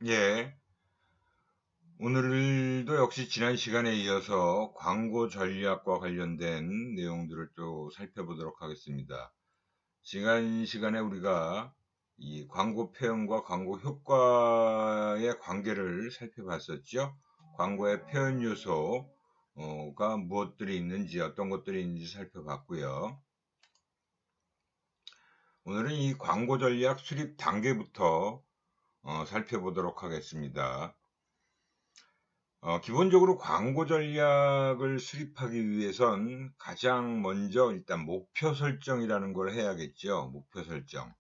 예, 오늘도 역시 지난 시간에 이어서 광고 전략과 관련된 내용들을 또 살펴보도록 하겠습니다. 지난 시간에 우리가 이 광고 표현과 광고 효과의 관계를 살펴봤었죠. 광고의 표현 요소가 무엇들이 있는지, 어떤 것들이 있는지 살펴봤고요. 오늘은 이 광고 전략 수립 단계부터 살펴보도록 하겠습니다. 기본적으로 광고 전략을 수립하기 위해선 가장 먼저 일단 목표 설정이라는 걸 해야겠죠. 목표 설정.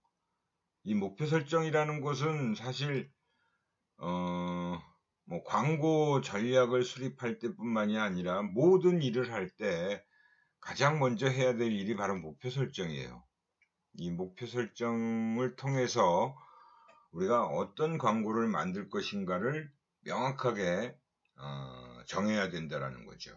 이 목표 설정이라는 것은 사실 뭐 광고 전략을 수립할 때뿐만이 아니라 모든 일을 할 때 가장 먼저 해야 될 일이 바로 목표 설정이에요. 이 목표 설정을 통해서 우리가 어떤 광고를 만들 것인가를 명확하게 정해야 된다라는 거죠.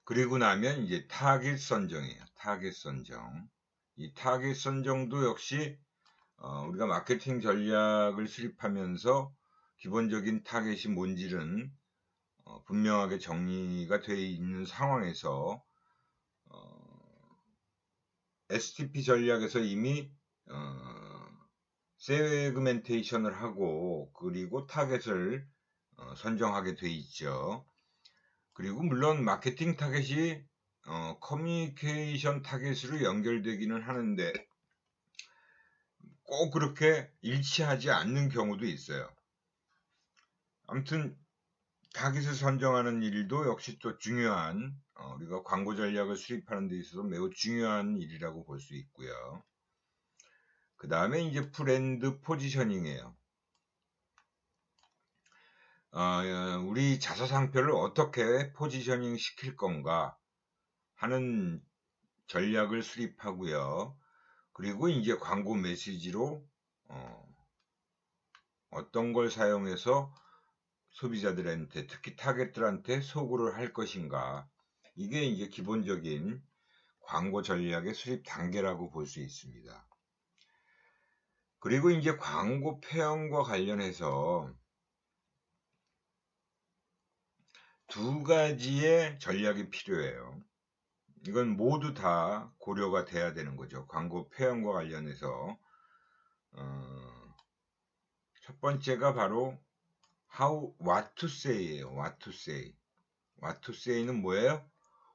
그리고 나면 이제 타깃 선정이에요. 타깃 선정. 이 타깃 선정도 역시 우리가 마케팅 전략을 수립하면서 기본적인 타깃이 뭔지는 분명하게 정리가 되어 있는 상황에서 STP 전략에서 이미 세그멘테이션을 하고 그리고 타겟을 선정하게 돼 있죠. 그리고 물론 마케팅 타겟이 커뮤니케이션 타겟으로 연결되기는 하는데 꼭 그렇게 일치하지 않는 경우도 있어요. 아무튼 타깃을 선정하는 일도 역시 또 중요한 우리가 광고 전략을 수립하는 데 있어서 매우 중요한 일이라고 볼 수 있고요. 그 다음에 이제 브랜드 포지셔닝이에요. 우리 자사 상표를 어떻게 포지셔닝 시킬 건가 하는 전략을 수립하고요. 그리고 이제 광고 메시지로 어떤 걸 사용해서 소비자들한테 특히 타겟들한테 소구를 할 것인가. 이게 이제 기본적인 광고 전략의 수립 단계라고 볼 수 있습니다. 그리고 이제 광고 표현과 관련해서 두 가지의 전략이 필요해요. 이건 모두 다 고려가 돼야 되는 거죠. 광고 표현과 관련해서 첫 번째가 바로 what to say예요. what to say. what to say는 뭐예요?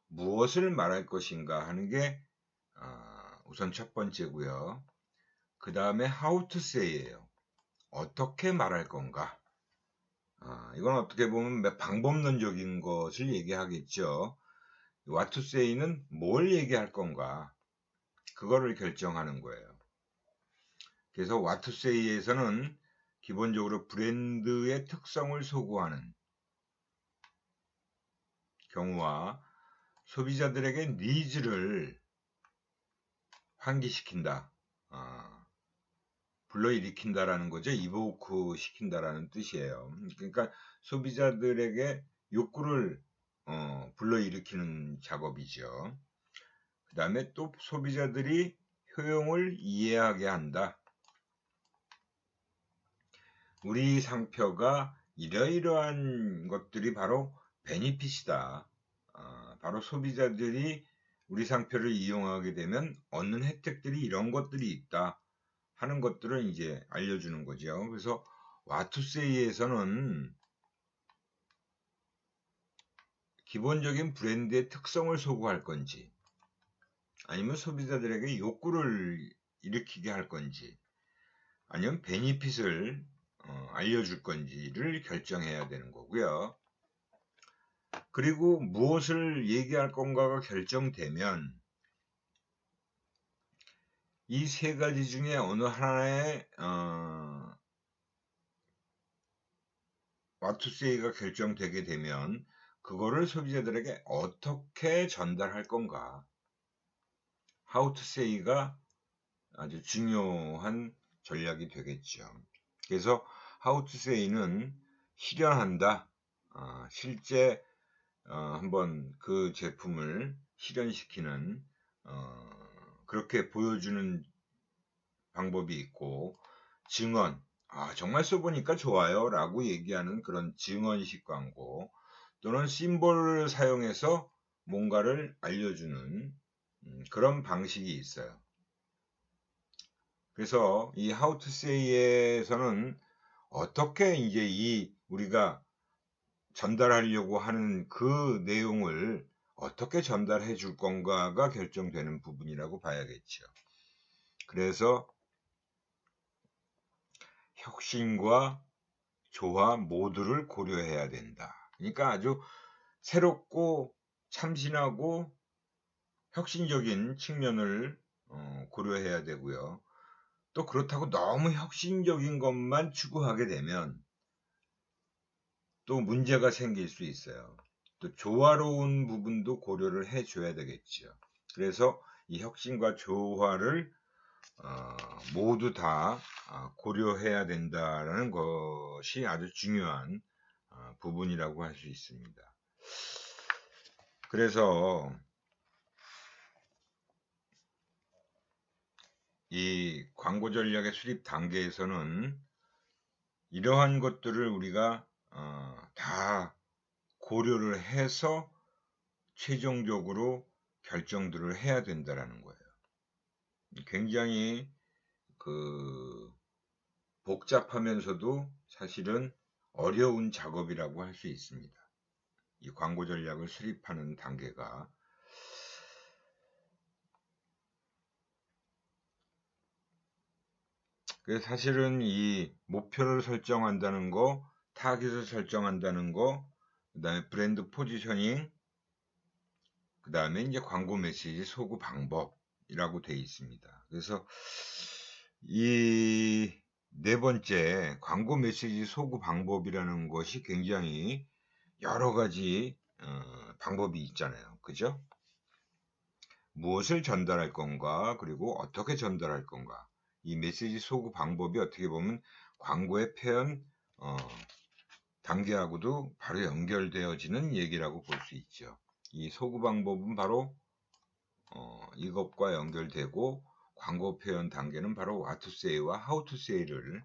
무엇을 말할 것인가 하는 게 우선 첫 번째고요. 그 다음에 how to say예요. 어떻게 말할 건가? 이건 어떻게 보면 방법론적인 것을 얘기하겠죠. what to say는 뭘 얘기할 건가? 그거를 결정하는 거예요. 그래서 what to say에서는 기본적으로 브랜드의 특성을 소구하는 경우와 소비자들에게 니즈를 환기시킨다, 불러일으킨다라는 거죠. 이보크 시킨다라는 뜻이에요. 그러니까 소비자들에게 욕구를 불러일으키는 작업이죠. 그 다음에 또 소비자들이 효용을 이해하게 한다. 우리 상표가 이러이러한 것들이 바로 베니핏이다. 바로 소비자들이 우리 상표를 이용하게 되면 얻는 혜택들이 이런 것들이 있다 하는 것들을 이제 알려주는 거죠. 그래서 와투세이에서는 기본적인 브랜드의 특성을 소구할 건지 아니면 소비자들에게 욕구를 일으키게 할 건지 아니면 베니핏을 알려줄 건지를 결정해야 되는 거고요. 그리고 무엇을 얘기할 건가가 결정되면 이 세 가지 중에 어느 하나의 what to say가 결정되게 되면 그거를 소비자들에게 어떻게 전달할 건가 how to say가 아주 중요한 전략이 되겠죠. 그래서 how to say는 실현한다. 실제 한번 그 제품을 실현시키는 그렇게 보여주는 방법이 있고 증언, 정말 써보니까 좋아요 라고 얘기하는 그런 증언식 광고, 또는 심볼을 사용해서 뭔가를 알려주는 그런 방식이 있어요. 그래서 이 How to Say에서는 어떻게 이제 우리가 전달하려고 하는 그 내용을 어떻게 전달해 줄 건가가 결정되는 부분이라고 봐야겠죠. 그래서 혁신과 조화 모두를 고려해야 된다. 그러니까 아주 새롭고 참신하고 혁신적인 측면을 고려해야 되고요. 또 그렇다고 너무 혁신적인 것만 추구하게 되면 또 문제가 생길 수 있어요. 또 조화로운 부분도 고려를 해줘야 되겠죠. 그래서 이 혁신과 조화를 모두 다 고려해야 된다라는 것이 아주 중요한 부분이라고 할 수 있습니다. 그래서 이 광고 전략의 수립 단계에서는 이러한 것들을 우리가 다 고려를 해서 최종적으로 결정들을 해야 된다라는 거예요. 굉장히 복잡하면서도 사실은 어려운 작업이라고 할 수 있습니다. 이 광고 전략을 수립하는 단계가. 그래서 사실은 이 목표를 설정한다는 거, 타깃을 설정한다는 거, 그 다음에 브랜드 포지셔닝, 그 다음에 이제 광고 메시지 소구 방법이라고 되어 있습니다. 그래서 이 네 번째 광고 메시지 소구 방법이라는 것이 굉장히 여러 가지 방법이 있잖아요. 그죠? 무엇을 전달할 건가, 그리고 어떻게 전달할 건가. 이 메시지 소구 방법이 어떻게 보면 광고의 표현 단계하고도 바로 연결되어지는 얘기라고 볼 수 있죠. 이 소구 방법은 바로 이것과 연결되고, 광고 표현 단계는 바로 what to say와 how to say를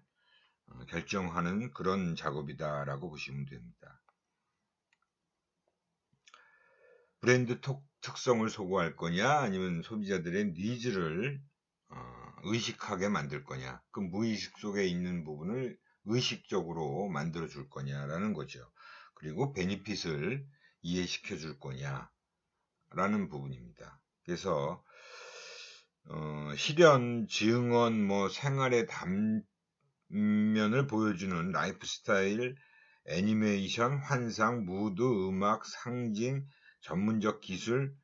결정하는 그런 작업이다라고 보시면 됩니다. 브랜드 특성을 소구할 거냐, 아니면 소비자들의 니즈를 의식하게 만들 거냐, 그 무의식 속에 있는 부분을 의식적으로 만들어 줄 거냐라는 거죠. 그리고 베니핏을 이해시켜 줄 거냐라는 부분입니다. 그래서 실현, 증언, 생활의 단면을 보여주는 라이프 스타일, 애니메이션, 환상, 무드, 음악, 상징, 전문적 기술,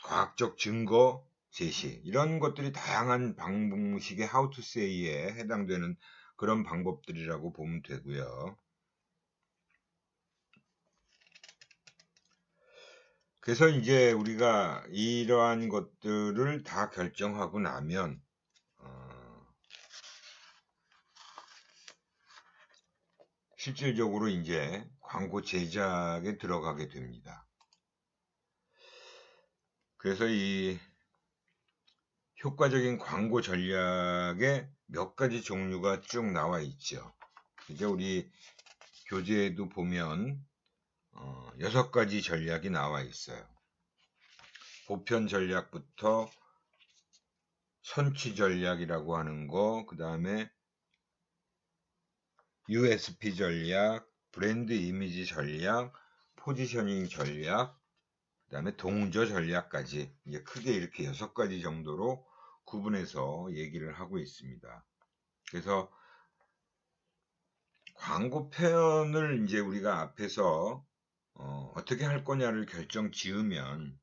과학적 증거 제시, 이런 것들이 다양한 방식의 How to Say에 해당되는 그런 방법들이라고 보면 되고요. 그래서 이제 우리가 이러한 것들을 다 결정하고 나면 실질적으로 이제 광고 제작에 들어가게 됩니다. 그래서 이 효과적인 광고 전략에 몇 가지 종류가 쭉 나와 있죠. 이제 우리 교재에도 보면 6가지 전략이 나와 있어요. 보편 전략부터 선취 전략이라고 하는 거, 그 다음에 USP 전략, 브랜드 이미지 전략, 포지셔닝 전략, 그 다음에 동저 전략까지 이제 크게 이렇게 6가지 정도로 구분해서 얘기를 하고 있습니다. 그래서 광고 표현을 이제 우리가 앞에서 어떻게 할 거냐를 결정 지으면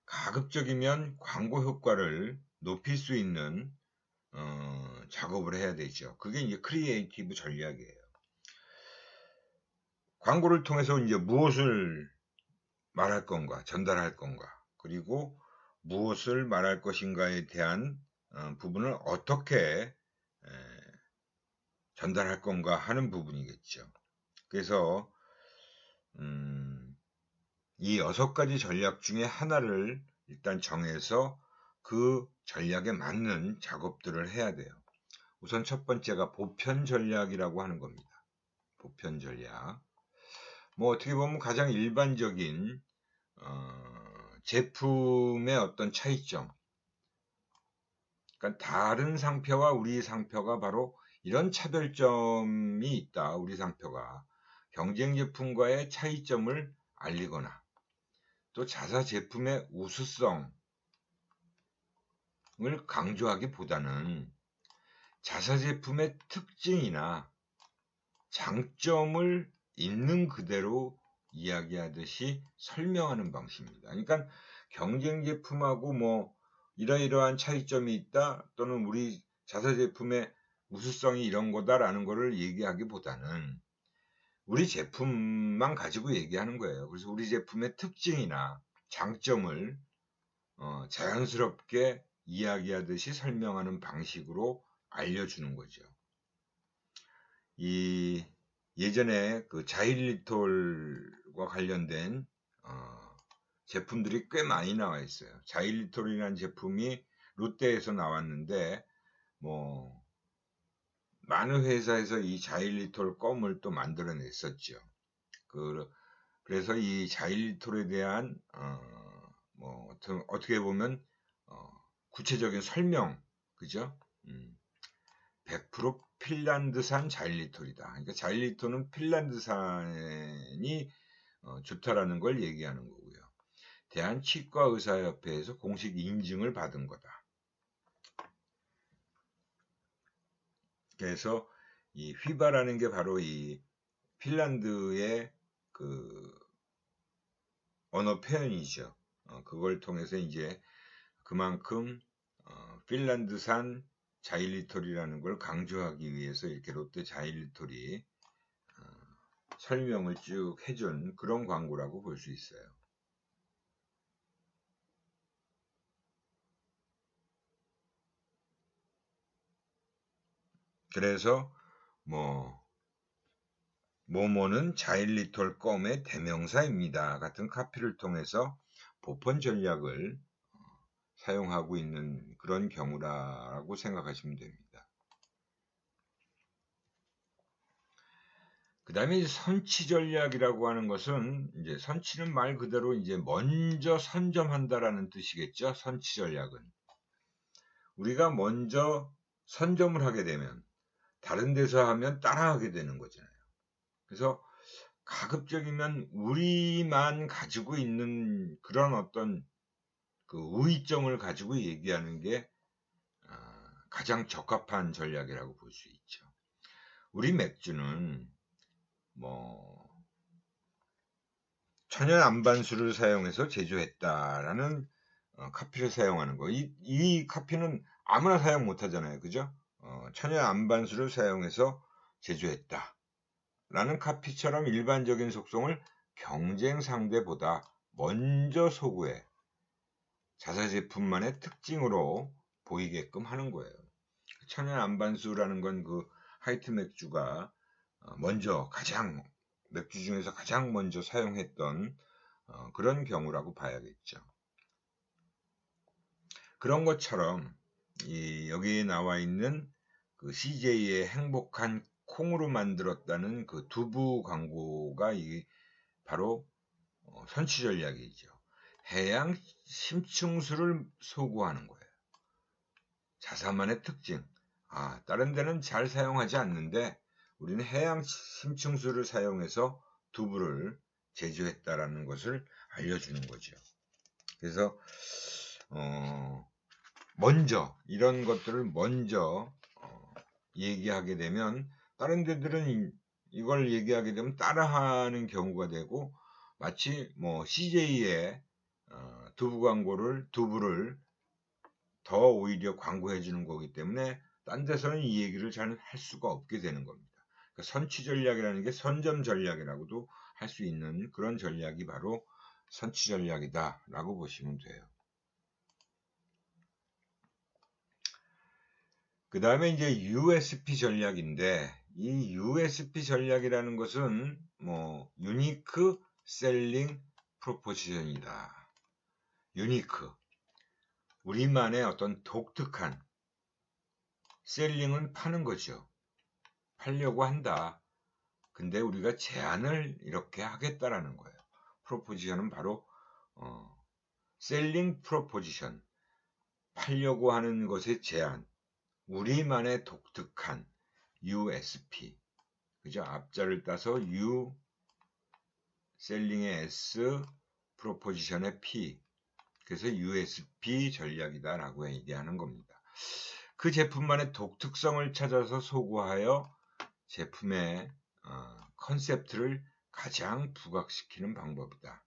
가급적이면 광고 효과를 높일 수 있는 작업을 해야 되죠. 그게 이제 크리에이티브 전략이에요. 광고를 통해서 이제 무엇을 말할 건가, 전달할 건가, 그리고 무엇을 말할 것인가에 대한 부분을 어떻게 전달할 건가 하는 부분이겠죠. 그래서 이 6가지 전략 중에 하나를 일단 정해서 그 전략에 맞는 작업들을 해야 돼요. 우선 첫 번째가 보편 전략이라고 하는 겁니다. 보편 전략. 뭐 어떻게 보면 가장 일반적인 제품의 어떤 차이점. 그러니까 다른 상표와 우리 상표가 바로 이런 차별점이 있다. 우리 상표가 경쟁 제품과의 차이점을 알리거나 또 자사 제품의 우수성을 강조하기보다는 자사 제품의 특징이나 장점을 있는 그대로 이야기하듯이 설명하는 방식입니다. 그러니까 경쟁 제품하고 뭐 이러이러한 차이점이 있다 또는 우리 자사 제품의 우수성이 이런 거다라는 거를 얘기하기보다는 우리 제품만 가지고 얘기하는 거예요. 그래서 우리 제품의 특징이나 장점을 자연스럽게 이야기하듯이 설명하는 방식으로 알려주는 거죠. 이 예전에 그 자일리톨과 관련된 제품들이 꽤 많이 나와 있어요. 자일리톨이라는 제품이 롯데에서 나왔는데 뭐 많은 회사에서 이 자일리톨 껌을 또 만들어냈었죠. 그래서 이 자일리톨에 대한 뭐 어떻게 보면 구체적인 설명, 그죠? 100% 핀란드산 자일리톨이다. 그러니까 자일리톨은 핀란드산이 좋다라는 걸 얘기하는 거고요. 대한치과의사협회에서 공식 인증을 받은 거다. 그래서 이 휘바라는 게 바로 이 핀란드의 그 언어 표현이죠. 그걸 통해서 이제 그만큼 핀란드산 자일리톨이라는 걸 강조하기 위해서 이렇게 롯데 자일리톨이 설명을 쭉 해준 그런 광고라고 볼 수 있어요. 그래서 뭐뭐는 자일리톨 껌의 대명사입니다 같은 카피를 통해서 보편 전략을 사용하고 있는 그런 경우라고 생각하시면 됩니다. 그 다음에 선취 전략이라고 하는 것은 이제 선취는 말 그대로 이제 먼저 선점한다라는 뜻이겠죠. 선취 전략은 우리가 먼저 선점을 하게 되면 다른 데서 하면 따라하게 되는 거잖아요. 그래서 가급적이면 우리만 가지고 있는 그런 어떤 그 우위점을 가지고 얘기하는 게 가장 적합한 전략이라고 볼 수 있죠. 우리 맥주는 뭐 천연 안반수를 사용해서 제조했다라는 카피를 사용하는 거. 이 카피는 아무나 사용 못 하잖아요. 그죠? 천연 안반수를 사용해서 제조했다. 라는 카피처럼 일반적인 속성을 경쟁 상대보다 먼저 소구해 자사 제품만의 특징으로 보이게끔 하는 거예요. 천연 안반수라는 건 그 하이트 맥주가 먼저 맥주 중에서 가장 먼저 사용했던 그런 경우라고 봐야겠죠. 그런 것처럼 여기에 나와 있는 그 CJ의 행복한 콩으로 만들었다는 그 두부 광고가 바로 선취 전략이죠. 해양 심층수를 소구하는 거예요. 자사만의 특징. 다른 데는 잘 사용하지 않는데 우리는 해양 심층수를 사용해서 두부를 제조했다라는 것을 알려주는 거죠. 그래서 먼저 이런 것들을 먼저 얘기하게 되면 다른 데들은 이걸 얘기하게 되면 따라하는 경우가 되고 마치 뭐 CJ의 두부를 더 오히려 광고해 주는 거기 때문에 딴 데서는 이 얘기를 잘 할 수가 없게 되는 겁니다. 그러니까 선취 전략이라는 게 선점 전략이라고도 할 수 있는 그런 전략이 바로 선취 전략이다 라고 보시면 돼요. 그 다음에 이제 USP 전략인데 이 USP 전략이라는 것은 뭐 유니크 셀링 프로포지션이다. 유니크 우리만의 어떤 독특한 셀링은 파는 거죠. 팔려고 한다. 근데 우리가 제안을 이렇게 하겠다라는 거예요. 프로포지션은 바로 셀링 프로포지션, 팔려고 하는 것의 제안, 우리만의 독특한 USP, 그죠? 앞자를 따서 U, 셀링의 S, 프로포지션의 P, 그래서 USP 전략이다라고 얘기하는 겁니다. 그 제품만의 독특성을 찾아서 소구하여 제품의 컨셉트를 가장 부각시키는 방법이다.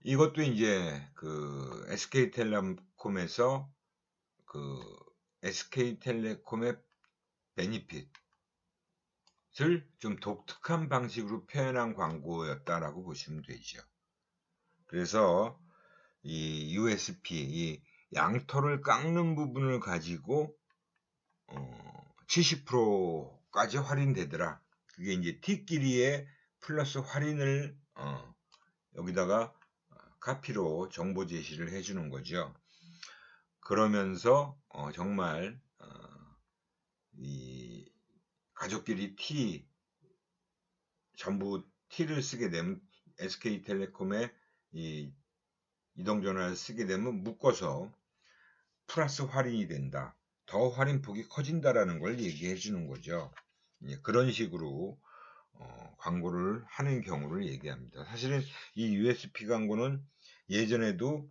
이것도 이제 그 SK텔레콤에서 그 SK텔레콤의 베니핏을 좀 독특한 방식으로 표현한 광고였다라고 보시면 되죠. 그래서 이 USP, 이 양털을 깎는 부분을 가지고 70%까지 할인되더라. 그게 이제 T끼리의 플러스 할인을 여기다가 카피로 정보 제시를 해주는 거죠. 그러면서 정말 이 가족끼리 T 전부 T를 쓰게 되면 SK텔레콤의 이 이동전화를 쓰게 되면 묶어서 플러스 할인이 된다. 더 할인폭이 커진다라는 걸 얘기해 주는 거죠. 그런 식으로 광고를 하는 경우를 얘기합니다. 사실은 이 USP 광고는 예전에도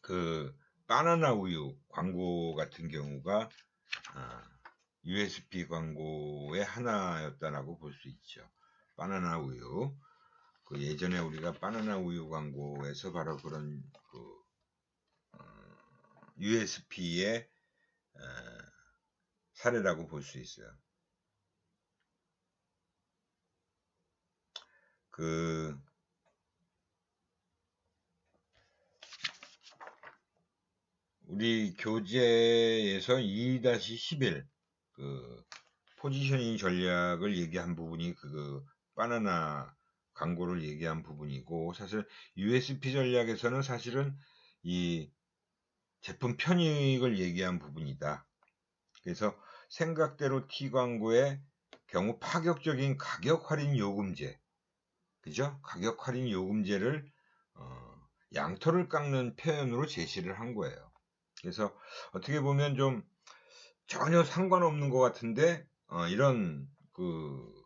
그 바나나 우유 광고 같은 경우가 USP 광고의 하나였다라고 볼 수 있죠. 바나나 우유. 그 예전에 우리가 바나나 우유 광고에서 바로 그런 그 USP의 사례라고 볼 수 있어요. 그 우리 교재에서 2-11 그 포지셔닝 전략을 얘기한 부분이 그 바나나 광고를 얘기한 부분이고, 사실 USP 전략에서는 사실은 이 제품 편익을 얘기한 부분이다. 그래서 생각대로 T 광고의 경우 파격적인 가격 할인 요금제, 그죠? 가격 할인 요금제를 양털을 깎는 표현으로 제시를 한 거예요. 그래서 어떻게 보면 좀 전혀 상관없는 것 같은데 이런 그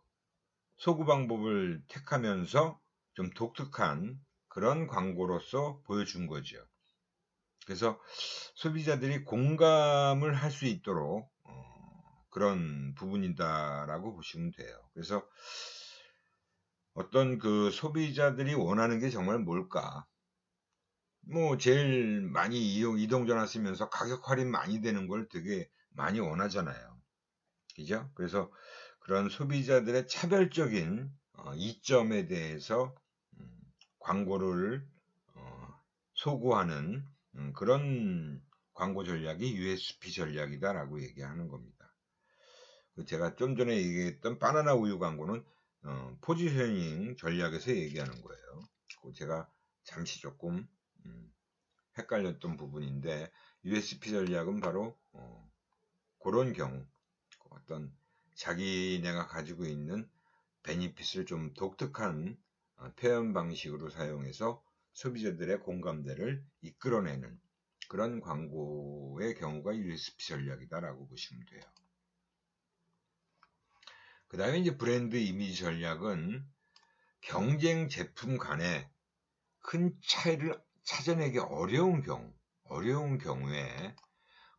소구 방법을 택하면서 좀 독특한 그런 광고로서 보여준 거죠. 그래서 소비자들이 공감을 할 수 있도록 그런 부분이다라고 보시면 돼요. 그래서 어떤 그 소비자들이 원하는 게 정말 뭘까? 뭐 제일 많이 이동전화 쓰면서 가격 할인 많이 되는 걸 되게 많이 원하잖아요. 그죠? 그래서 그런 소비자들의 차별적인 이점에 대해서 광고를 소구하는 그런 광고 전략이 USP 전략이다라고 얘기하는 겁니다. 제가 좀 전에 얘기했던 바나나 우유 광고는 포지셔닝 전략에서 얘기하는 거예요. 제가 잠시 조금 헷갈렸던 부분인데, USP 전략은 바로 그런 경우, 어떤 자기네가 가지고 있는 베니핏을 좀 독특한 표현 방식으로 사용해서 소비자들의 공감대를 이끌어내는 그런 광고의 경우가 USP 전략이다라고 보시면 돼요. 그 다음에 이제 브랜드 이미지 전략은 경쟁 제품 간에 큰 차이를 찾아내기 어려운 경우에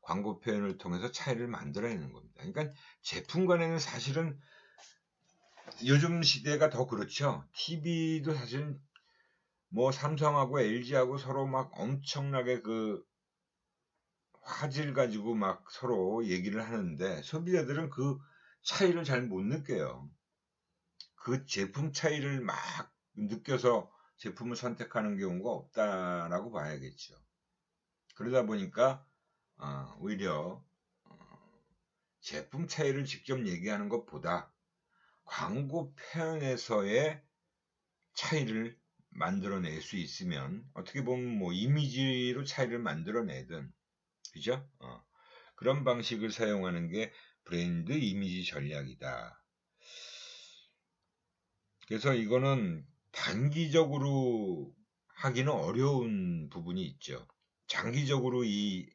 광고 표현을 통해서 차이를 만들어내는 겁니다. 그러니까 제품 간에는 사실은 요즘 시대가 더 그렇죠. TV도 사실은 뭐 삼성하고 LG하고 서로 막 엄청나게 그 화질 가지고 막 서로 얘기를 하는데 소비자들은 그 차이를 잘 못 느껴요. 그 제품 차이를 막 느껴서 제품을 선택하는 경우가 없다라고 봐야겠죠. 그러다 보니까 오히려 제품 차이를 직접 얘기하는 것보다 광고 표현에서의 차이를 만들어낼 수 있으면 어떻게 보면 뭐 이미지로 차이를 만들어내든 그죠? 그런 방식을 사용하는 게 브랜드 이미지 전략이다. 그래서 이거는 단기적으로 하기는 어려운 부분이 있죠. 장기적으로 이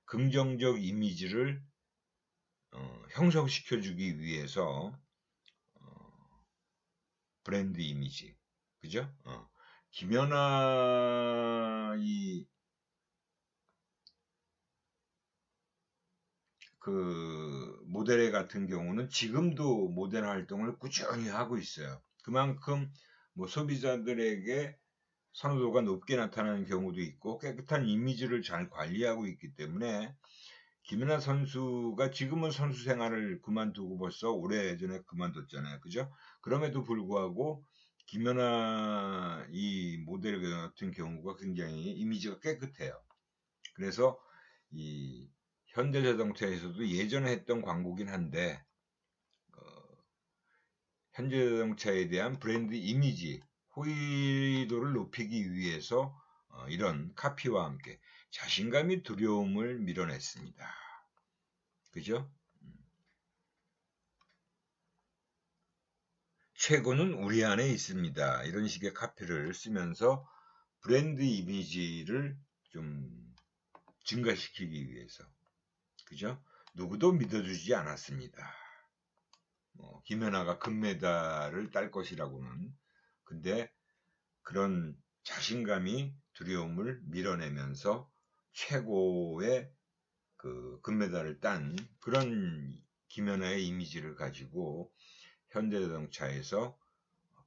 긍정적 이미지를 형성시켜주기 위해서 브랜드 이미지, 그죠? 김연아 그 모델 같은 경우는 지금도 모델 활동을 꾸준히 하고 있어요. 그만큼 뭐 소비자들에게 선호도가 높게 나타나는 경우도 있고 깨끗한 이미지를 잘 관리하고 있기 때문에 김연아 선수가 지금은 선수 생활을 그만두고 벌써 오래전에 그만뒀잖아요. 그죠? 그럼에도 불구하고 김연아 이 모델 같은 경우가 굉장히 이미지가 깨끗해요. 그래서 이 현대자동차에서도 예전에 했던 광고긴 한데 현대자동차에 대한 브랜드 이미지 호의도를 높이기 위해서 이런 카피와 함께 자신감이 두려움을 밀어냈습니다. 그죠? 최고는 우리 안에 있습니다. 이런 식의 카피를 쓰면서 브랜드 이미지를 좀 증가시키기 위해서 그죠? 누구도 믿어주지 않았습니다. 김연아가 금메달을 딸 것이라고는. 근데 그런 자신감이 두려움을 밀어내면서 최고의 그 금메달을 딴 그런 김연아의 이미지를 가지고 현대자동차에서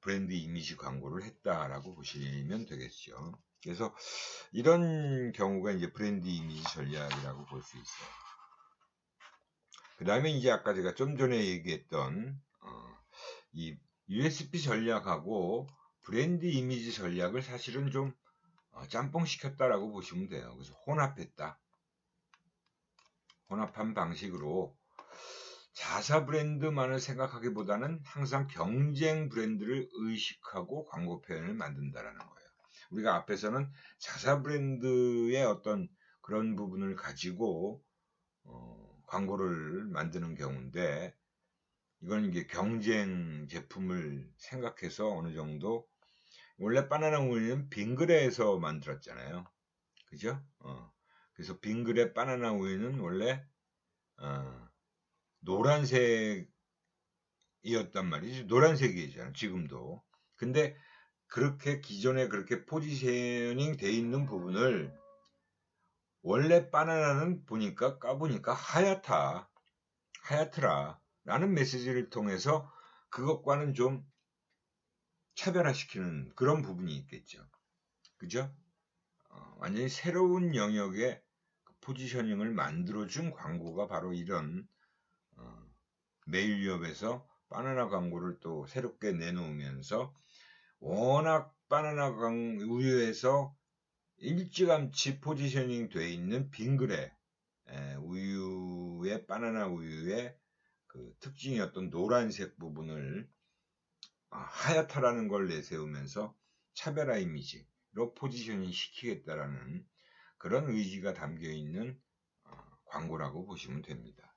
브랜드 이미지 광고를 했다라고 보시면 되겠죠. 그래서 이런 경우가 이제 브랜드 이미지 전략이라고 볼 수 있어요. 그 다음에 이제 아까 제가 좀 전에 얘기했던 이 USP 전략하고 브랜드 이미지 전략을 사실은 좀 짬뽕 시켰다라고 보시면 돼요. 그래서 혼합했다. 혼합한 방식으로 자사 브랜드만을 생각하기보다는 항상 경쟁 브랜드를 의식하고 광고 표현을 만든다라는 거예요. 우리가 앞에서는 자사 브랜드의 어떤 그런 부분을 가지고 광고를 만드는 경우인데 이건 이게 경쟁 제품을 생각해서 어느 정도 원래 바나나 우유는 빙그레에서 만들었잖아요. 그죠? 그래서 빙그레 바나나 우유는 원래 노란색이었단 말이죠. 노란색이잖아요. 지금도. 근데 그렇게 기존에 그렇게 포지셔닝 돼 있는 부분을 원래 바나나는 보니까 까보니까 하얗더라 라는 메시지를 통해서 그것과는 좀 차별화시키는 그런 부분이 있겠죠. 그죠? 완전히 새로운 영역의 포지셔닝을 만들어준 광고가 바로 이런 메일유업에서 바나나 광고를 또 새롭게 내놓으면서 워낙 바나나 우유에서 일찌감치 포지셔닝 돼 있는 빙그레 우유의 바나나 우유의 그 특징이었던 노란색 부분을 하얗다라는 걸 내세우면서 차별화 이미지로 포지셔닝 시키겠다라는 그런 의지가 담겨 있는 광고라고 보시면 됩니다.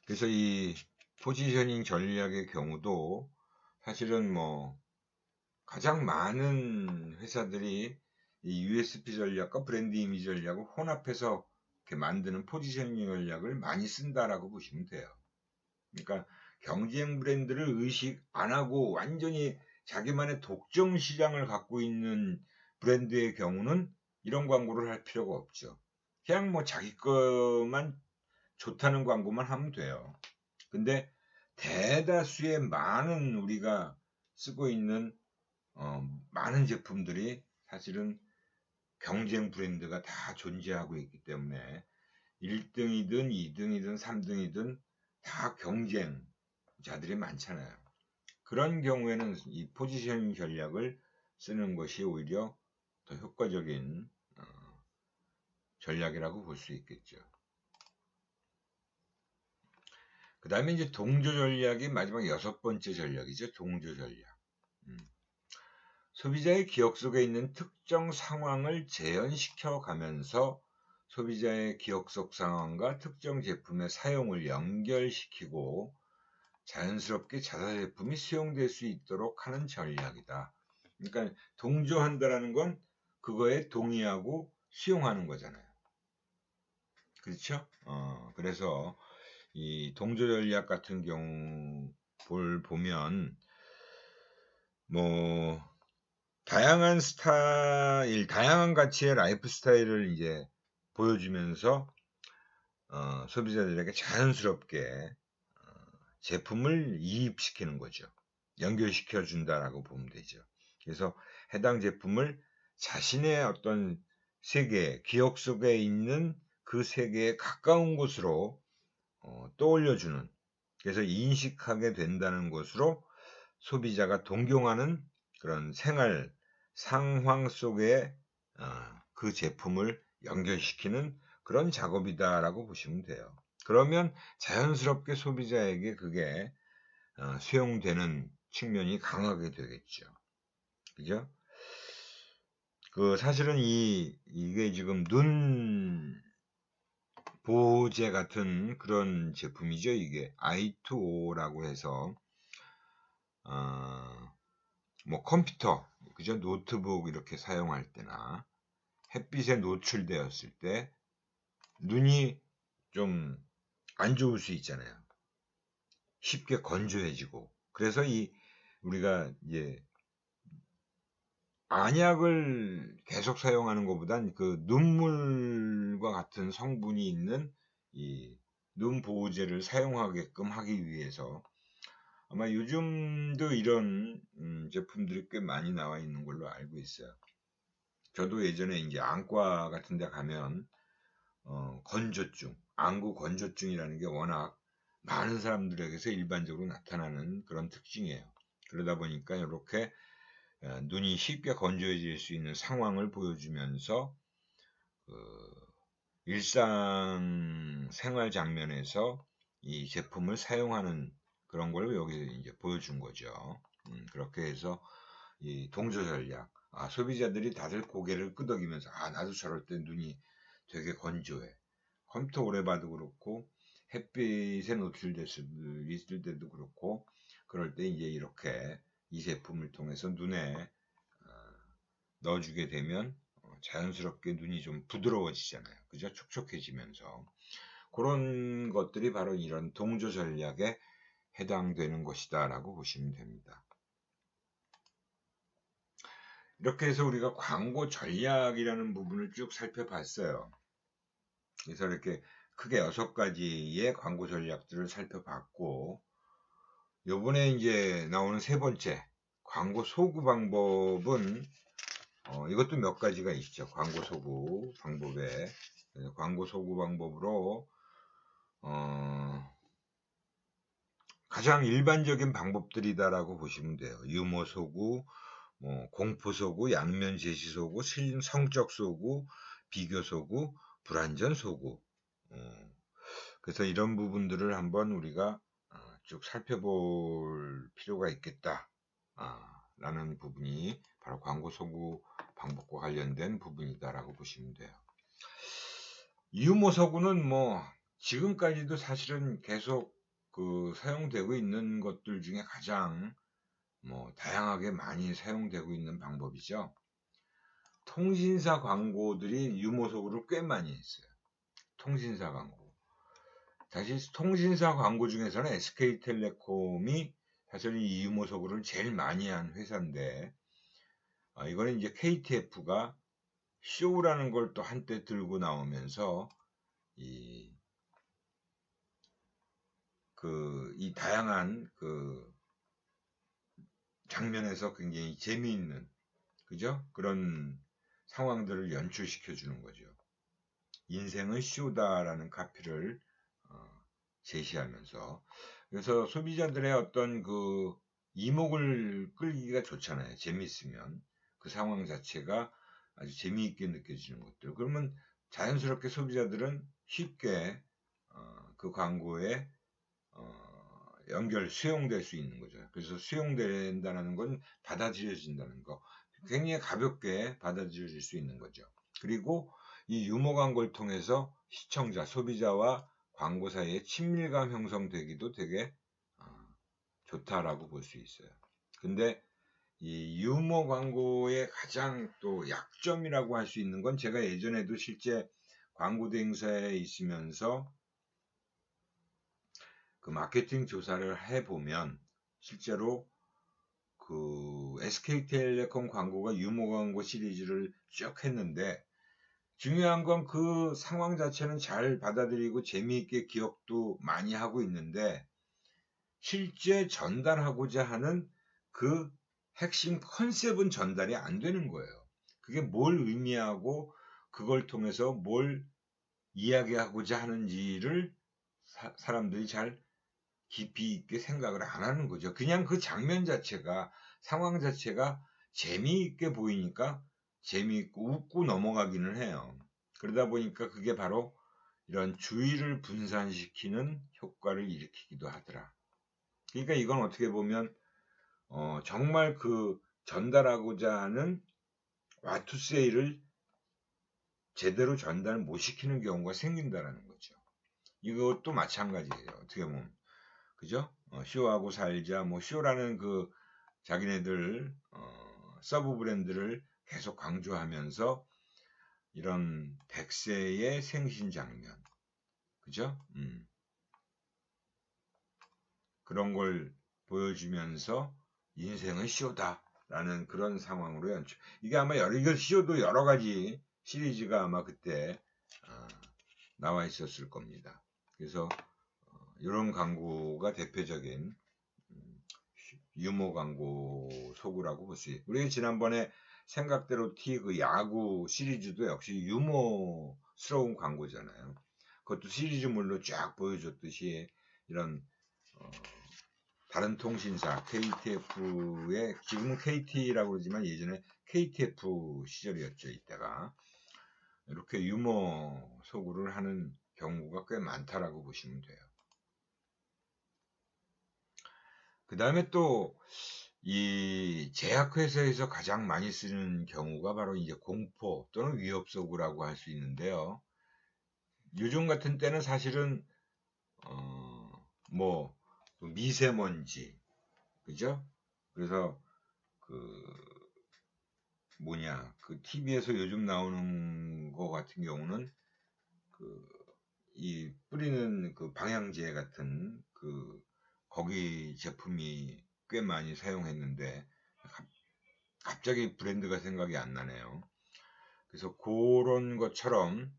그래서 이 포지셔닝 전략의 경우도 사실은 뭐 가장 많은 회사들이 이 USP 전략과 브랜드 이미지 전략을 혼합해서 이렇게 만드는 포지셔닝 전략을 많이 쓴다라고 보시면 돼요. 그러니까 경쟁 브랜드를 의식 안 하고 완전히 자기만의 독점 시장을 갖고 있는 브랜드의 경우는 이런 광고를 할 필요가 없죠. 그냥 뭐 자기 것만 좋다는 광고만 하면 돼요. 근데 대다수의 많은 우리가 쓰고 있는 많은 제품들이 사실은 경쟁 브랜드가 다 존재하고 있기 때문에 1등이든 2등이든 3등이든 다 경쟁자들이 많잖아요. 그런 경우에는 이 포지셔닝 전략을 쓰는 것이 오히려 더 효과적인 전략이라고 볼 수 있겠죠. 그 다음에 이제 동조 전략이 마지막 6번째 전략이죠. 동조 전략. 소비자의 기억 속에 있는 특정 상황을 재현시켜 가면서 소비자의 기억 속 상황과 특정 제품의 사용을 연결시키고 자연스럽게 자사 제품이 수용될 수 있도록 하는 전략이다. 그러니까 동조한다라는 건 그거에 동의하고 수용하는 거잖아요. 그렇죠? 그래서 이 동조 전략 같은 경우를 보면 뭐 다양한 스타일, 다양한 가치의 라이프 스타일을 이제 보여주면서 소비자들에게 자연스럽게 제품을 이입시키는 거죠. 연결시켜 준다라고 보면 되죠. 그래서 해당 제품을 자신의 어떤 세계, 기억 속에 있는 그 세계에 가까운 곳으로 떠올려주는, 그래서 인식하게 된다는 것으로 소비자가 동경하는 그런 생활 상황 속에 그 제품을 연결시키는 그런 작업이다라고 보시면 돼요. 그러면 자연스럽게 소비자에게 그게 수용되는 측면이 강하게 되겠죠. 그죠? 사실은 이게 지금 눈 보호제 같은 그런 제품이죠. 이게 I2O라고 해서 뭐 컴퓨터, 그죠? 노트북 이렇게 사용할 때나 햇빛에 노출되었을 때 눈이 좀 안 좋을 수 있잖아요. 쉽게 건조해지고. 그래서 우리가 이제 안약을 계속 사용하는 것보단 그 눈물과 같은 성분이 있는 이 눈 보호제를 사용하게끔 하기 위해서 아마 요즘도 이런 제품들이 꽤 많이 나와 있는 걸로 알고 있어요. 저도 예전에 이제 안과 같은 데 가면 건조증, 안구 건조증이라는 게 워낙 많은 사람들에게서 일반적으로 나타나는 그런 특징이에요. 그러다 보니까 이렇게 눈이 쉽게 건조해질 수 있는 상황을 보여주면서 일상 생활 장면에서 이 제품을 사용하는 그런 걸 여기서 이제 보여준 거죠. 그렇게 해서 이 동조 전략, 소비자들이 다들 고개를 끄덕이면서 나도 저럴 때 눈이 되게 건조해. 컴퓨터 오래 봐도 그렇고 햇빛에 노출됐을 때도 그렇고 그럴 때 이제 이렇게 이 제품을 통해서 눈에 넣어주게 되면 자연스럽게 눈이 좀 부드러워지잖아요. 그죠? 촉촉해지면서 그런 것들이 바로 이런 동조 전략에 해당되는 것이다 라고 보시면 됩니다. 이렇게 해서 우리가 광고 전략이라는 부분을 쭉 살펴봤어요. 그래서 이렇게 크게 6가지의 광고 전략들을 살펴봤고 요번에 이제 나오는 3번째 광고 소구 방법은 이것도 몇 가지가 있죠. 광고 소구 방법에 광고 소구 방법으로 가장 일반적인 방법들이다라고 보시면 돼요. 유머 소구, 공포 소구, 양면 제시 소구, 성적 소구, 비교 소구, 불완전 소구. 그래서 이런 부분들을 한번 우리가 쭉 살펴볼 필요가 있겠다. 라는 부분이 바로 광고 소구 방법과 관련된 부분이다라고 보시면 돼요. 유머 소구는 뭐 지금까지도 사실은 계속 사용되고 있는 것들 중에 가장 다양하게 많이 사용되고 있는 방법이죠. 통신사 광고들이 유머 소구를 꽤 많이 했어요. 통신사 광고. 사실 통신사 광고 중에서는 SK텔레콤이 사실 이 유머 소구를 제일 많이 한 회사인데 이거는 이제 KTF가 쇼라는 걸 또 한때 들고 나오면서 이 다양한 장면에서 굉장히 재미있는 그죠? 그런 상황들을 연출시켜 주는 거죠. 인생은 쇼다라는 카피를 제시하면서 그래서 소비자들의 어떤 이목을 끌기가 좋잖아요. 재미있으면 그 상황 자체가 아주 재미있게 느껴지는 것들. 그러면 자연스럽게 소비자들은 쉽게 그 광고에 수용될 수 있는 거죠. 그래서 수용된다는 건 받아들여진다는 거. 굉장히 가볍게 받아들일 수 있는 거죠. 그리고 이 유머 광고를 통해서 시청자, 소비자와 광고 사이에 친밀감 형성되기도 되게 좋다라고 볼 수 있어요. 근데 이 유머 광고의 가장 또 약점이라고 할 수 있는 건 제가 예전에도 실제 광고 대행사에 있으면서 그 마케팅 조사를 해보면 실제로 그 SK텔레콤 광고가 유머 광고 시리즈를 쭉 했는데 중요한 건 그 상황 자체는 잘 받아들이고 재미있게 기억도 많이 하고 있는데 실제 전달하고자 하는 그 핵심 컨셉은 전달이 안 되는 거예요. 그게 뭘 의미하고 그걸 통해서 뭘 이야기하고자 하는지를 사람들이 잘 깊이 있게 생각을 안 하는 거죠. 그냥 그 장면 자체가, 상황 자체가 재미있게 보이니까 재미있고 웃고 넘어가기는 해요. 그러다 보니까 그게 바로 이런 주의를 분산시키는 효과를 일으키기도 하더라. 그러니까 이건 어떻게 보면 정말 그 전달하고자 하는 와투세이를 제대로 전달 못 시키는 경우가 생긴다는 거죠. 이것도 마찬가지예요. 어떻게 보면. 그죠? 쇼하고 살자, 뭐, 쇼라는 그 자기네들, 서브 브랜드를 계속 강조하면서 이런 100세의 생신 장면. 그죠? 그런 걸 보여주면서 인생은 쇼다라는 그런 상황으로 연출. 이게 아마 이거 쇼도 여러 가지 시리즈가 아마 그때 나와 있었을 겁니다. 그래서 이런 광고가 대표적인 유머 광고 소구라고 볼 수 있어요. 우리 지난번에 생각대로 T 그 야구 시리즈도 역시 유머스러운 광고잖아요. 그것도 시리즈물로 쫙 보여줬듯이 이런 다른 통신사 KTF의 지금은 KT라고 그러지만 예전에 KTF 시절이었죠. 이때가 이렇게 유머 소구를 하는 경우가 꽤 많다라고 보시면 돼요. 그 다음에 또 이 제약회사에서 가장 많이 쓰는 경우가 바로 이제 공포 또는 위협 소구라고 할 수 있는데요. 요즘 같은 때는 사실은 뭐 미세먼지, 그죠? 그래서 그 TV에서 요즘 나오는 거 같은 경우는 이 뿌리는 그 방향제 같은 거기 제품이 꽤 많이 사용했는데 갑자기 브랜드가 생각이 안 나네요. 그래서 그런 것처럼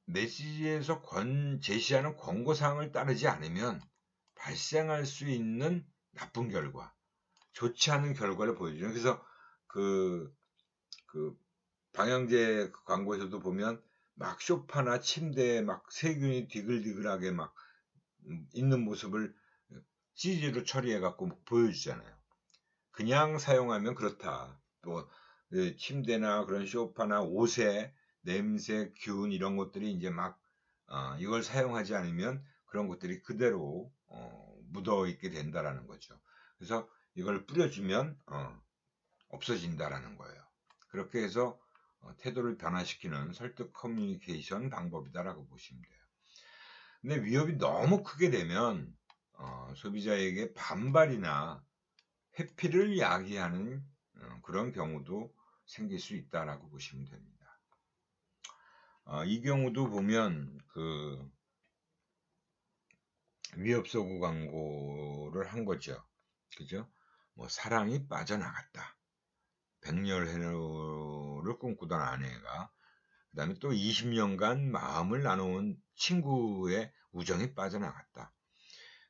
메시지에서 제시하는 권고사항을 따르지 않으면 발생할 수 있는 나쁜 결과, 좋지 않은 결과를 보여주죠. 그래서 그 방향제 광고에서도 보면 막 소파나 침대에 막 세균이 디글디글하게 막 있는 모습을 CG로 처리해갖고 보여주잖아요. 그냥 사용하면 그렇다. 또 침대나 그런 소파나 옷에 냄새, 균 이런 것들이 이제 막 이걸 사용하지 않으면 그런 것들이 그대로 묻어 있게 된다라는 거죠. 그래서 이걸 뿌려주면 없어진다라는 거예요. 그렇게 해서 태도를 변화시키는 설득 커뮤니케이션 방법이다라고 보시면 돼요. 근데 위협이 너무 크게 되면 소비자에게 반발이나 회피를 야기하는 그런 경우도 생길 수 있다라고 보시면 됩니다. 이 경우도 보면 그 위협 소구 광고를 한 거죠. 그죠? 뭐 사랑이 빠져나갔다. 백년해로를 꿈꾸던 아내가 그 다음에 또 20년간 마음을 나누은 친구의 우정이 빠져나갔다.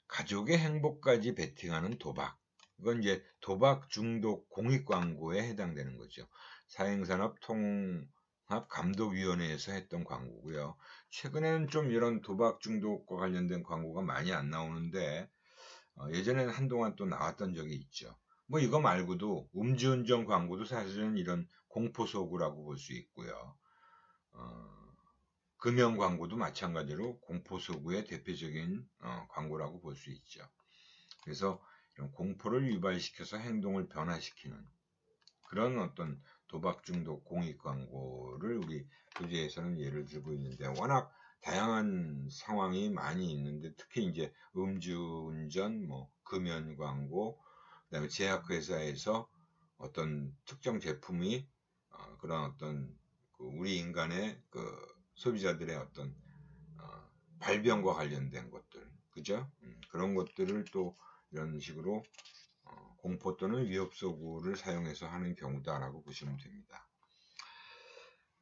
가족의 행복까지 베팅하는 도박. 이건 이제 도박 중독 공익 광고에 해당되는 거죠. 사행산업통합감독위원회에서 했던 광고고요. 최근에는 좀 이런 도박 중독과 관련된 광고가 많이 안 나오는데 예전에는 한동안 또 나왔던 적이 있죠. 뭐 이거 말고도 음주운전 광고도 사실은 이런 공포소구라고 볼 수 있고요. 금연 광고도 마찬가지로 공포소구의 대표적인 광고라고 볼 수 있죠. 그래서 공포를 유발시켜서 행동을 변화시키는 그런 어떤 도박 중독 공익 광고를 우리 교재에서는 예를 들고 있는데, 워낙 다양한 상황이 많이 있는데, 특히 이제 음주운전, 뭐 금연 광고, 그다음에 제약회사에서 어떤 특정 제품이 그런 어떤 우리 인간의 소비자들의 어떤 발병과 관련된 것들, 그죠? 그런 것들을 또 이런 식으로 공포 또는 위협소구를 사용해서 하는 경우다라고 보시면 됩니다.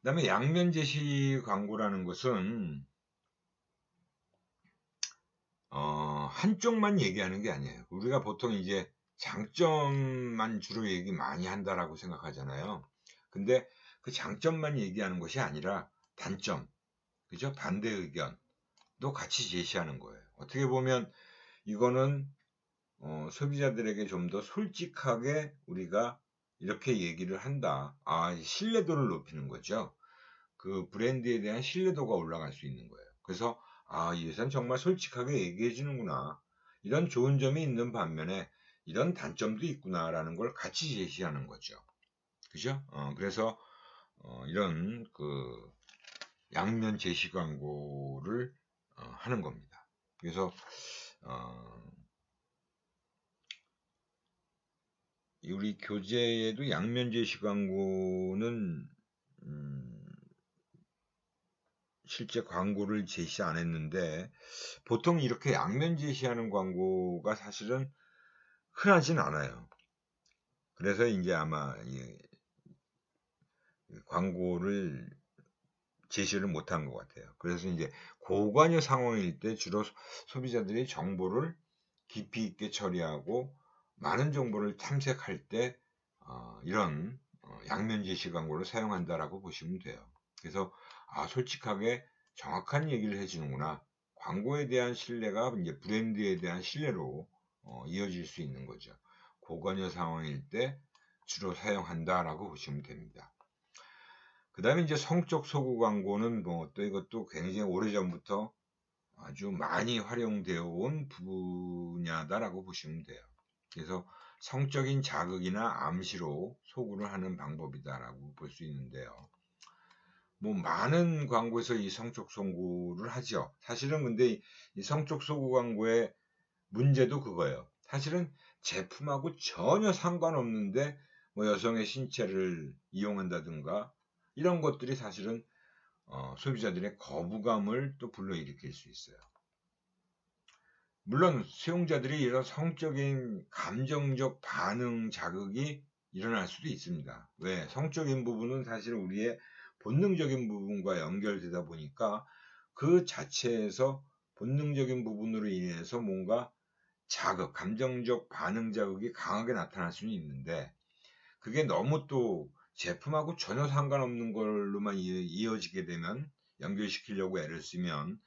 그 다음에 양면 제시 광고라는 것은 한쪽만 얘기하는 게 아니에요. 우리가 보통 이제 장점만 주로 얘기 많이 한다라고 생각하잖아요. 근데 그 장점만 얘기하는 것이 아니라 단점, 그죠? 반대 의견도 같이 제시하는 거예요. 어떻게 보면 이거는 소비자들에게 좀 더 솔직하게 우리가 이렇게 얘기를 한다. 신뢰도를 높이는 거죠. 그 브랜드에 대한 신뢰도가 올라갈 수 있는 거예요. 그래서 이 회사는 정말 솔직하게 얘기해 주는구나. 이런 좋은 점이 있는 반면에 이런 단점도 있구나라는 걸 같이 제시하는 거죠. 그죠? 그래서 이런 양면 제시 광고를 하는 겁니다. 그래서 우리 교재에도 양면 제시 광고는 실제 광고를 제시 안 했는데, 보통 이렇게 양면 제시하는 광고가 사실은 흔하진 않아요. 그래서 이제 아마 광고를 제시를 못한 것 같아요. 그래서 이제 고관여 상황일 때 주로 소비자들이 정보를 깊이 있게 처리하고 많은 정보를 탐색할 때 이런 양면 제시 광고를 사용한다라고 보시면 돼요. 그래서 솔직하게 정확한 얘기를 해주는구나. 광고에 대한 신뢰가 이제 브랜드에 대한 신뢰로 이어질 수 있는 거죠. 고관여 상황일 때 주로 사용한다라고 보시면 됩니다. 그 다음에 이제 성적 소구 광고는 뭐 또 이것도 굉장히 오래전부터 아주 많이 활용되어 온 분야다라고 보시면 돼요. 그래서 성적인 자극이나 암시로 소구를 하는 방법이다라고 볼 수 있는데요. 뭐 많은 광고에서 이 성적 소구를 하죠. 사실은 근데 이 성적 소구 광고의 문제도 그거예요. 사실은 제품하고 전혀 상관없는데 뭐 여성의 신체를 이용한다든가 이런 것들이 사실은 소비자들의 거부감을 또 불러일으킬 수 있어요. 물론 수용자들이 이런 성적인 감정적 반응 자극이 일어날 수도 있습니다. 왜? 성적인 부분은 사실 우리의 본능적인 부분과 연결되다 보니까 그 자체에서 본능적인 부분으로 인해서 뭔가 자극, 감정적 반응 자극이 강하게 나타날 수는 있는데, 그게 너무 또 제품하고 전혀 상관없는 걸로만 이어지게 되면, 연결시키려고 애를 쓰면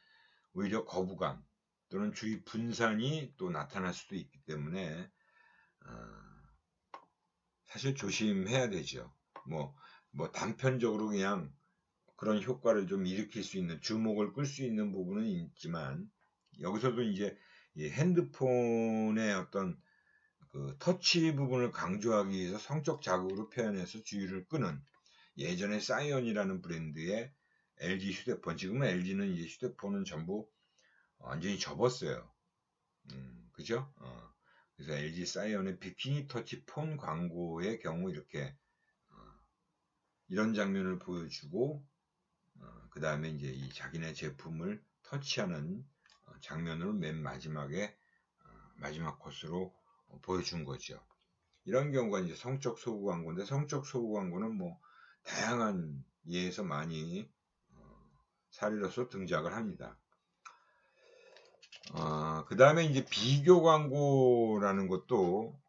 오히려 거부감 또는 주의 분산이 또 나타날 수도 있기 때문에 사실 조심해야 되죠. 뭐 단편적으로 그냥 그런 효과를 좀 일으킬 수 있는, 주목을 끌 수 있는 부분은 있지만, 여기서도 이제 이 핸드폰의 어떤 그 터치 부분을 강조하기 위해서 성적 자극으로 표현해서 주의를 끄는, 예전에 사이언이라는 브랜드의 LG 휴대폰, 지금은 LG는 이제 휴대폰은 전부 완전히 접었어요. 그죠? 그래서 LG 사이언의 비키니 터치 폰 광고의 경우 이렇게 이런 장면을 보여주고, 그 다음에 이제 이 자기네 제품을 터치하는 장면을 맨 마지막에 마지막 코스로 보여준 거죠. 이런 경우가 이제 성적 소구 광고인데, 성적 소구 광고는 뭐 다양한 예에서 많이 사례로서 등장을 합니다. 그 다음에 이제 비교 광고라는 것도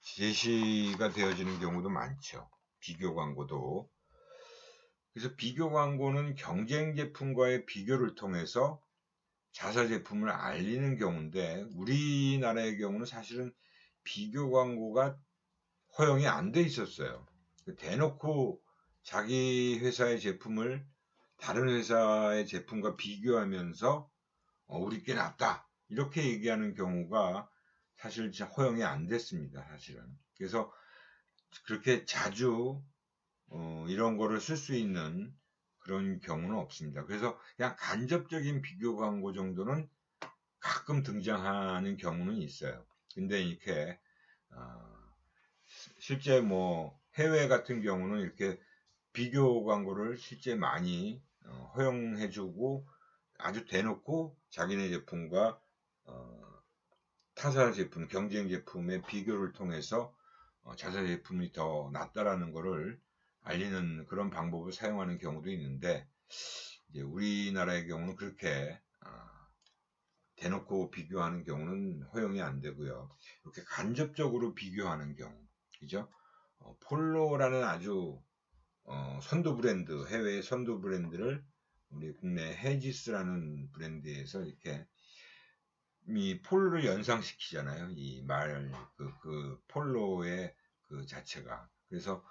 제시가 되어지는 경우도 많죠. 비교 광고도. 그래서 비교 광고는 경쟁 제품과의 비교를 통해서 자사 제품을 알리는 경우인데, 우리나라의 경우는 사실은 비교 광고가 허용이 안 돼 있었어요. 대놓고 자기 회사의 제품을 다른 회사의 제품과 비교하면서 우리 게 낫다 이렇게 얘기하는 경우가 사실 허용이 안 됐습니다. 사실은. 그래서 그렇게 자주 이런 거를 쓸 수 있는 그런 경우는 없습니다. 그래서 그냥 간접적인 비교 광고 정도는 가끔 등장하는 경우는 있어요. 근데 이렇게 실제 뭐 해외 같은 경우는 이렇게 비교 광고를 실제 많이 허용해주고 아주 대놓고 자기네 제품과 타사 제품, 경쟁 제품의 비교를 통해서 자사 제품이 더 낫다라는 것을 알리는 그런 방법을 사용하는 경우도 있는데, 이제 우리나라의 경우는 그렇게 대놓고 비교하는 경우는 허용이 안 되고요. 이렇게 간접적으로 비교하는 경우, 그죠? 폴로라는 아주 선도 브랜드, 해외의 선도 브랜드를 우리 국내 헤지스라는 브랜드에서 이렇게 이 폴로를 연상시키잖아요. 이 말, 그 폴로의 그 자체가. 그래서,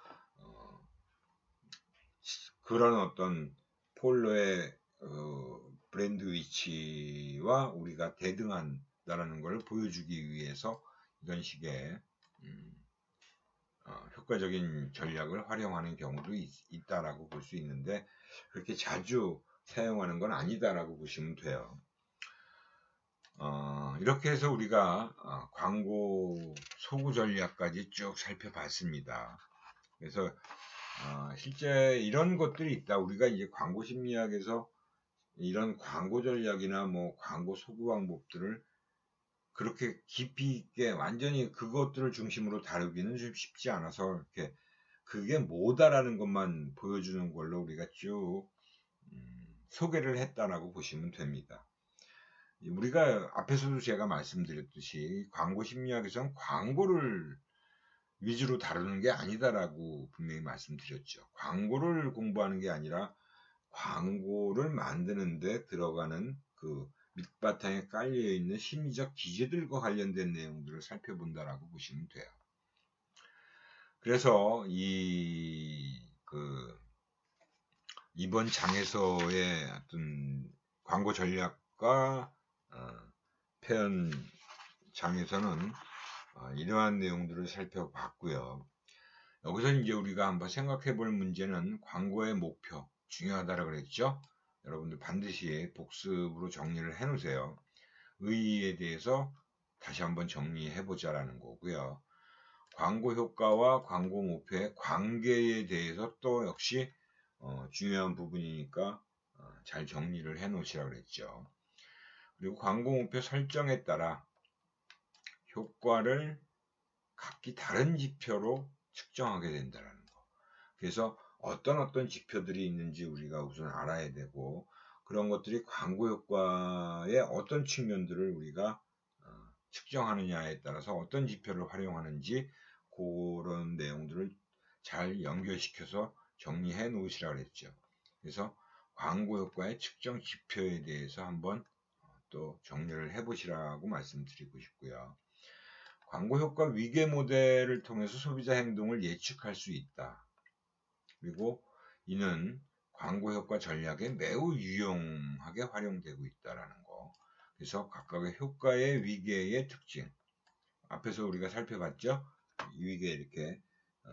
그런 어떤 폴로의 브랜드 위치와 우리가 대등한다라는 걸 보여주기 위해서 이런 식의 효과적인 전략을 활용하는 경우도 있다라고 볼 수 있는데, 그렇게 자주 사용하는 건 아니다라고 보시면 돼요. 이렇게 해서 우리가 광고 소구 전략까지 쭉 살펴봤습니다. 그래서 실제 이런 것들이 있다. 우리가 이제 광고 심리학에서 이런 광고 전략이나 뭐 광고 소구 방법들을 그렇게 깊이 있게 완전히 그것들을 중심으로 다루기는 좀 쉽지 않아서 이렇게 그게 뭐다라는 것만 보여주는 걸로 우리가 쭉 소개를 했다라고 보시면 됩니다. 우리가 앞에서도 제가 말씀드렸듯이 광고 심리학에서는 광고를 위주로 다루는 게 아니다라고 분명히 말씀드렸죠. 광고를 공부하는 게 아니라 광고를 만드는데 들어가는 그 밑바탕에 깔려있는 심리적 기제들과 관련된 내용들을 살펴본다라고 보시면 돼요. 그래서 이번 장에서의 어떤 광고 전략과 표현 장에서는 이러한 내용들을 살펴봤고요. 여기서 이제 우리가 한번 생각해 볼 문제는 광고의 목표, 중요하다고 그랬죠? 여러분들 반드시 복습으로 정리를 해 놓으세요. 의의에 대해서 다시 한번 정리해 보자라는 거고요. 광고 효과와 광고 목표의 관계에 대해서 또 역시 중요한 부분이니까 잘 정리를 해 놓으시라고 그랬죠. 그리고 광고 목표 설정에 따라 효과를 각기 다른 지표로 측정하게 된다는 거. 그래서 어떤 지표들이 있는지 우리가 우선 알아야 되고, 그런 것들이 광고 효과의 어떤 측면들을 우리가 측정하느냐에 따라서 어떤 지표를 활용하는지 그런 내용들을 잘 연결시켜서 정리해 놓으시라고 그랬죠. 그래서 광고 효과의 측정 지표에 대해서 한번 또 정리를 해 보시라고 말씀드리고 싶고요. 광고 효과 위계 모델을 통해서 소비자 행동을 예측할 수 있다. 그리고 이는 광고 효과 전략에 매우 유용하게 활용되고 있다라는 거. 그래서 각각의 효과의 위계의 특징. 앞에서 우리가 살펴봤죠? 위계 이렇게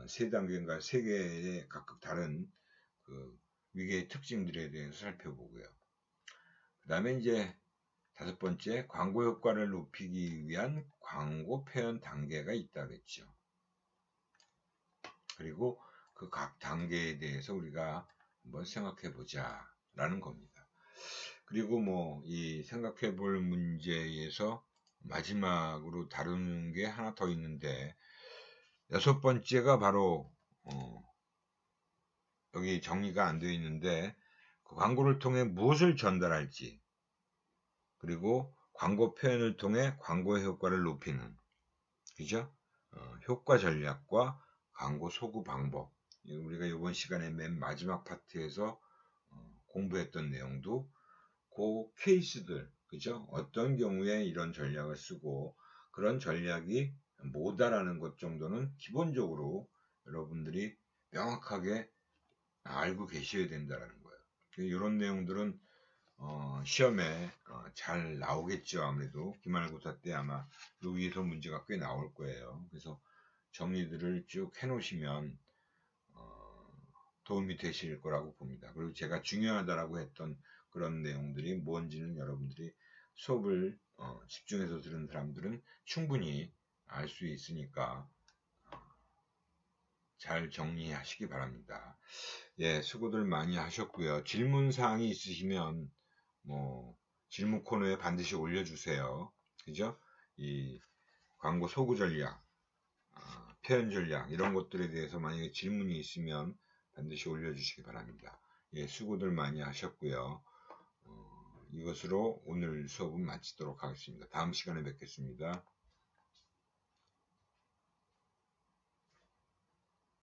세 단계인가 세 개의 각각 다른 그 위계의 특징들에 대해서 살펴보고요. 그 다음에 이제 다섯 번째, 광고 효과를 높이기 위한 광고 표현 단계가 있다 그랬죠. 그리고 그 각 단계에 대해서 우리가 한번 생각해 보자 라는 겁니다. 그리고 뭐 이 생각해 볼 문제에서 마지막으로 다루는 게 하나 더 있는데, 여섯 번째가 바로 여기 정리가 안 되어 있는데, 그 광고를 통해 무엇을 전달할지, 그리고 광고 표현을 통해 광고의 효과를 높이는, 그죠? 효과 전략과 광고 소구 방법. 우리가 이번 시간에 맨 마지막 파트에서 공부했던 내용도 그 케이스들, 그죠? 어떤 경우에 이런 전략을 쓰고 그런 전략이 뭐다라는 것 정도는 기본적으로 여러분들이 명확하게 알고 계셔야 된다는 거예요. 이런 내용들은 시험에 잘 나오겠죠. 아무래도 기말고사 때 아마 여기에서 문제가 꽤 나올 거예요. 그래서 정리들을 쭉 해놓으시면 도움이 되실 거라고 봅니다. 그리고 제가 중요하다라고 했던 그런 내용들이 뭔지는 여러분들이 수업을 집중해서 들은 사람들은 충분히 알 수 있으니까 잘 정리하시기 바랍니다. 예, 수고들 많이 하셨고요. 질문 사항이 있으시면 뭐 질문 코너에 반드시 올려주세요. 그죠? 이 광고 소구 전략, 표현 전략 이런 것들에 대해서 만약에 질문이 있으면 반드시 올려주시기 바랍니다. 예, 수고들 많이 하셨고요. 이것으로 오늘 수업은 마치도록 하겠습니다. 다음 시간에 뵙겠습니다.